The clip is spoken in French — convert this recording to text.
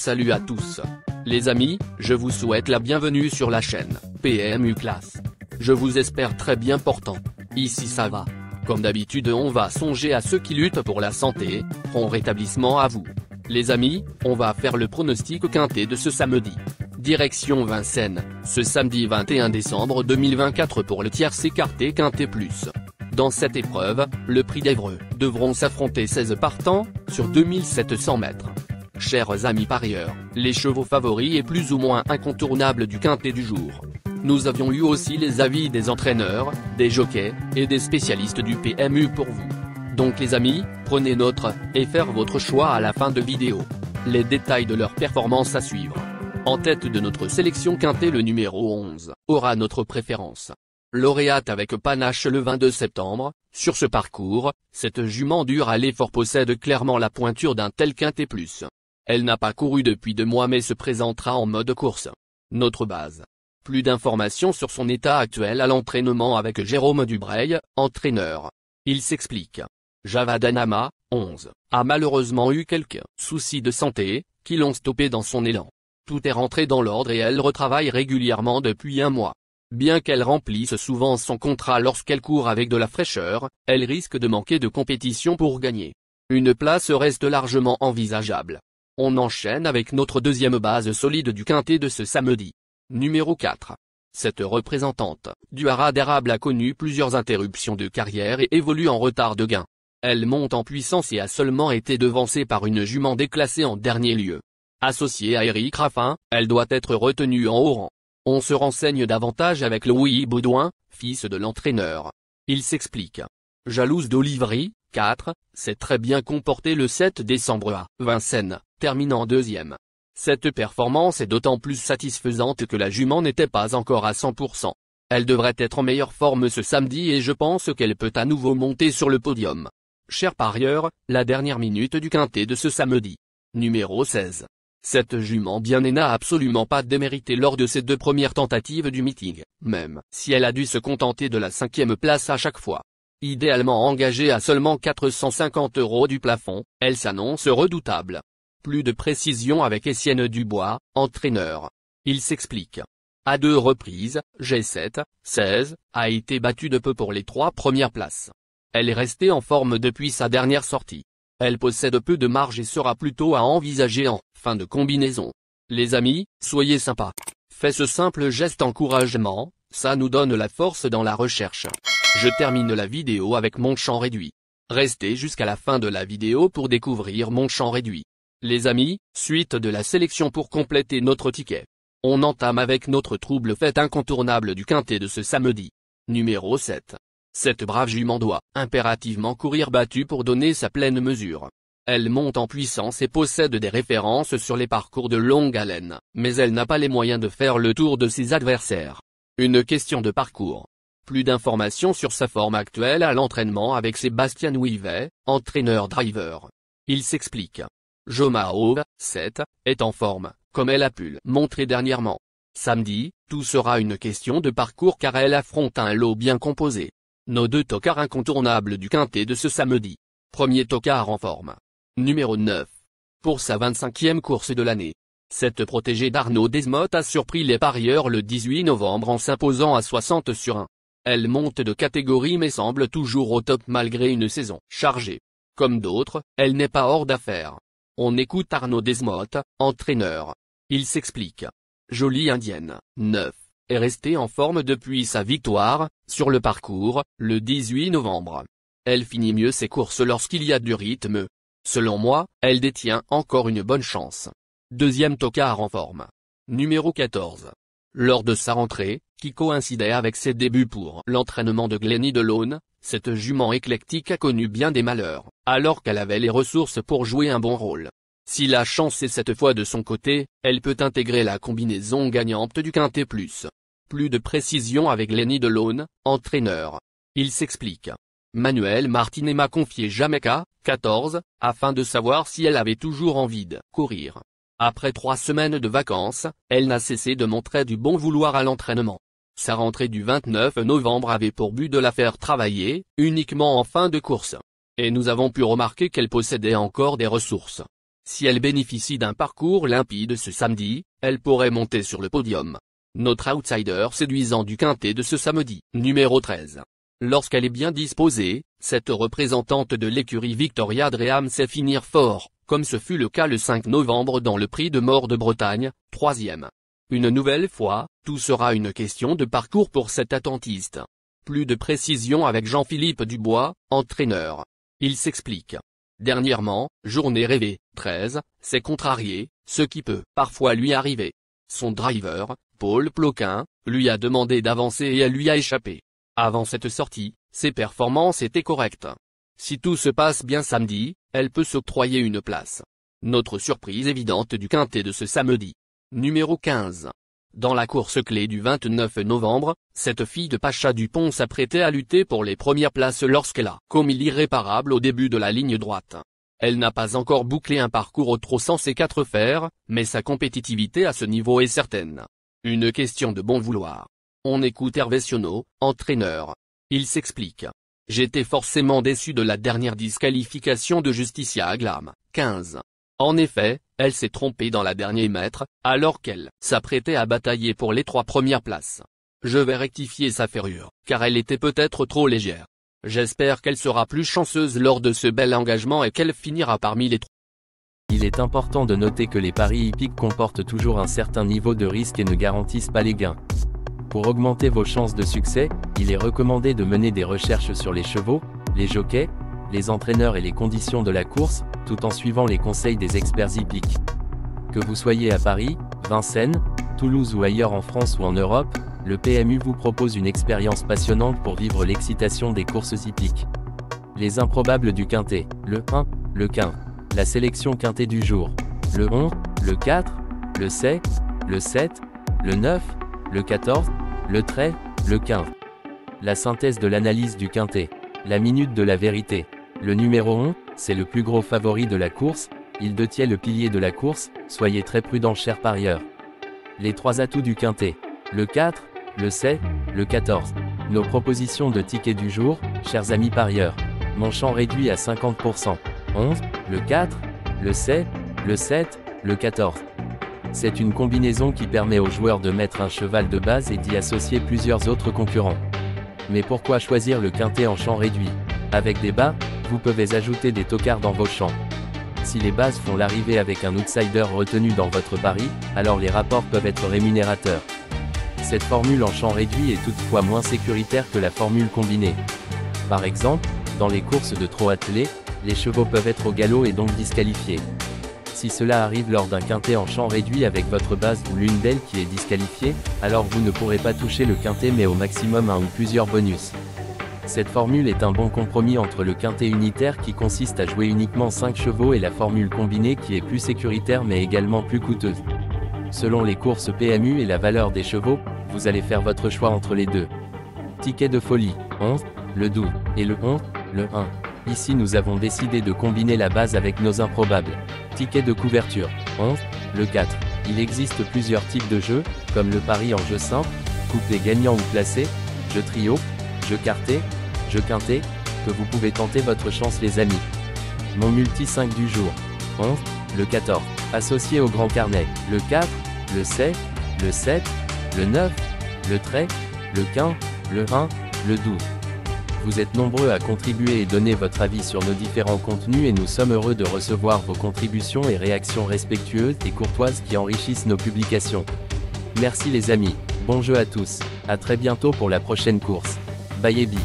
Salut à tous. Les amis, je vous souhaite la bienvenue sur la chaîne PMU Classe. Je vous espère très bien portant. Ici ça va. Comme d'habitude on va songer à ceux qui luttent pour la santé, prompt rétablissement à vous. Les amis, on va faire le pronostic quintet de ce samedi. Direction Vincennes, ce samedi 21 décembre 2024 pour le tierce écarté quintet plus. Dans cette épreuve, le prix d'Évreux devront s'affronter 16 partants, sur 2700 mètres. Chers amis parieurs, les chevaux favoris et plus ou moins incontournables du quintet du jour. Nous avions eu aussi les avis des entraîneurs, des jockeys, et des spécialistes du PMU pour vous. Donc les amis, prenez note, et faire votre choix à la fin de vidéo. Les détails de leur performance à suivre. En tête de notre sélection quintet, le numéro 11, aura notre préférence. Lauréate avec panache le 22 septembre, sur ce parcours, cette jument dure à l'effort possède clairement la pointure d'un tel quintet plus. Elle n'a pas couru depuis 2 mois mais se présentera en mode course. Notre base. Plus d'informations sur son état actuel à l'entraînement avec Jérôme Dubreuil, entraîneur. Il s'explique. Javadanama, 11, a malheureusement eu quelques soucis de santé, qui l'ont stoppé dans son élan. Tout est rentré dans l'ordre et elle retravaille régulièrement depuis 1 mois. Bien qu'elle remplisse souvent son contrat lorsqu'elle court avec de la fraîcheur, elle risque de manquer de compétition pour gagner. Une place reste largement envisageable. On enchaîne avec notre deuxième base solide du quintet de ce samedi. Numéro 4. Cette représentante du haras d'érable a connu plusieurs interruptions de carrière et évolue en retard de gain. Elle monte en puissance et a seulement été devancée par une jument déclassée en dernier lieu. Associée à Éric Raffin, elle doit être retenue en haut rang. On se renseigne davantage avec Louis Baudouin, fils de l'entraîneur. Il s'explique. Jalouse d'Olivry, 4, s'est très bien comportée le 7 décembre à Vincennes, terminant deuxième. Cette performance est d'autant plus satisfaisante que la jument n'était pas encore à 100%. Elle devrait être en meilleure forme ce samedi et je pense qu'elle peut à nouveau monter sur le podium. Chers parieurs, la dernière minute du quintet de ce samedi. Numéro 16. Cette jument bien née n'a absolument pas démérité lors de ses 2 premières tentatives du meeting, même si elle a dû se contenter de la 5e place à chaque fois. Idéalement engagée à seulement 450 € du plafond, elle s'annonce redoutable. Plus de précision avec Etienne Dubois, entraîneur. Il s'explique. À 2 reprises, G7, 16, a été battue de peu pour les 3 premières places. Elle est restée en forme depuis sa dernière sortie. Elle possède peu de marge et sera plutôt à envisager en fin de combinaison. Les amis, soyez sympas. Faites ce simple geste encouragement, ça nous donne la force dans la recherche. Je termine la vidéo avec mon champ réduit. Restez jusqu'à la fin de la vidéo pour découvrir mon champ réduit. Les amis, suite de la sélection pour compléter notre ticket. On entame avec notre trouble fête incontournable du quintet de ce samedi. Numéro 7. Cette brave jument doit impérativement courir battue pour donner sa pleine mesure. Elle monte en puissance et possède des références sur les parcours de longue haleine, mais elle n'a pas les moyens de faire le tour de ses adversaires. Une question de parcours. Plus d'informations sur sa forme actuelle à l'entraînement avec Sébastien Ouivet, entraîneur-driver. Il s'explique. Jomahove, 7, est en forme, comme elle a pu le montrer dernièrement. Samedi, tout sera une question de parcours car elle affronte un lot bien composé. Nos 2 tocards incontournables du quintet de ce samedi. Premier tocard en forme. Numéro 9. Pour sa 25e course de l'année. Cette protégée d'Arnaud Desmottes a surpris les parieurs le 18 novembre en s'imposant à 60 sur 1. Elle monte de catégorie mais semble toujours au top malgré une saison chargée. Comme d'autres, elle n'est pas hors d'affaire. On écoute Arnaud Desmottes, entraîneur. Il s'explique. Jolie indienne, 9, est restée en forme depuis sa victoire, sur le parcours, le 18 novembre. Elle finit mieux ses courses lorsqu'il y a du rythme. Selon moi, elle détient encore une bonne chance. Deuxième tocard en forme. Numéro 14. Lors de sa rentrée, qui coïncidait avec ses débuts pour l'entraînement de Glenny Delaune, cette jument éclectique a connu bien des malheurs, alors qu'elle avait les ressources pour jouer un bon rôle. Si la chance est cette fois de son côté, elle peut intégrer la combinaison gagnante du quintet plus. Plus de précision avec Glenny Delaune, entraîneur. Il s'explique. Manuel Martinet m'a confié Jamaica, 14, afin de savoir si elle avait toujours envie de courir. Après 3 semaines de vacances, elle n'a cessé de montrer du bon vouloir à l'entraînement. Sa rentrée du 29 novembre avait pour but de la faire travailler, uniquement en fin de course. Et nous avons pu remarquer qu'elle possédait encore des ressources. Si elle bénéficie d'un parcours limpide ce samedi, elle pourrait monter sur le podium. Notre outsider séduisant du quintet de ce samedi, numéro 13. Lorsqu'elle est bien disposée, cette représentante de l'écurie Victoria Dream sait finir fort, comme ce fut le cas le 5 novembre dans le Prix de Maure de Bretagne, 3e. Une nouvelle fois, tout sera une question de parcours pour cette attentiste. Plus de précision avec Jean-Philippe Dubois, entraîneur. Il s'explique. Dernièrement, journée rêvée, 13, s'est contrarié, ce qui peut parfois lui arriver. Son driver, Paul Ploquin, lui a demandé d'avancer et elle lui a échappé. Avant cette sortie, ses performances étaient correctes. Si tout se passe bien samedi, elle peut s'octroyer une place. Notre surprise évidente du quintet de ce samedi. Numéro 15. Dans la course clé du 29 novembre, cette fille de Pacha Dupont s'apprêtait à lutter pour les premières places lorsqu'elle a commis l'irréparable au début de la ligne droite. Elle n'a pas encore bouclé un parcours au trot sans ses 4 fers, mais sa compétitivité à ce niveau est certaine. Une question de bon vouloir. On écoute Hervé Sionneau, entraîneur. Il s'explique. J'étais forcément déçu de la dernière disqualification de Justicia Glam, 15. En effet, elle s'est trompée dans la dernière mètre, alors qu'elle s'apprêtait à batailler pour les 3 premières places. Je vais rectifier sa ferrure, car elle était peut-être trop légère. J'espère qu'elle sera plus chanceuse lors de ce bel engagement et qu'elle finira parmi les 3. Il est important de noter que les paris hippiques comportent toujours un certain niveau de risque et ne garantissent pas les gains. Pour augmenter vos chances de succès, il est recommandé de mener des recherches sur les chevaux, les jockeys, les entraîneurs et les conditions de la course, tout en suivant les conseils des experts hippiques. Que vous soyez à Paris, Vincennes, Toulouse ou ailleurs en France ou en Europe, le PMU vous propose une expérience passionnante pour vivre l'excitation des courses hippiques. Les improbables du quintet, le 1, le quint. La sélection quintet du jour. Le 11, le 4, le 7, le 7, le 9, le 14, le 13, le 15. La synthèse de l'analyse du quintet. La minute de la vérité. Le numéro 11, c'est le plus gros favori de la course, il détient le pilier de la course, soyez très prudents chers parieurs. Les 3 atouts du quintet. Le 4, le 7, le 14. Nos propositions de tickets du jour, chers amis parieurs. Mon champ réduit à 50%. 11, le 4, le 7, le 7, le 14. C'est une combinaison qui permet aux joueurs de mettre un cheval de base et d'y associer plusieurs autres concurrents. Mais pourquoi choisir le quintet en champ réduit? Avec des bas, vous pouvez ajouter des tocards dans vos champs. Si les bases font l'arrivée avec un outsider retenu dans votre pari, alors les rapports peuvent être rémunérateurs. Cette formule en champ réduit est toutefois moins sécuritaire que la formule combinée. Par exemple, dans les courses de trot attelé, les chevaux peuvent être au galop et donc disqualifiés. Si cela arrive lors d'un quintet en champ réduit avec votre base ou l'une d'elles qui est disqualifiée, alors vous ne pourrez pas toucher le quintet mais au maximum un ou plusieurs bonus. Cette formule est un bon compromis entre le quintet unitaire qui consiste à jouer uniquement 5 chevaux et la formule combinée qui est plus sécuritaire mais également plus coûteuse. Selon les courses PMU et la valeur des chevaux, vous allez faire votre choix entre les deux. Ticket de folie, 11, le 12, et le 11, le 1. Ici nous avons décidé de combiner la base avec nos improbables. Ticket de couverture, 11, le 4. Il existe plusieurs types de jeux, comme le pari en jeu simple, couplet gagnant ou placé, jeu trio, jeu quarté, jeu quintet, que vous pouvez tenter votre chance les amis. Mon multi 5 du jour, 11, le 14. Associé au grand carnet, le 4, le 7, le 7, le 9, le 13, le 15, le 1, le 12. Vous êtes nombreux à contribuer et donner votre avis sur nos différents contenus et nous sommes heureux de recevoir vos contributions et réactions respectueuses et courtoises qui enrichissent nos publications. Merci les amis, bon jeu à tous, à très bientôt pour la prochaine course. Bye et bye.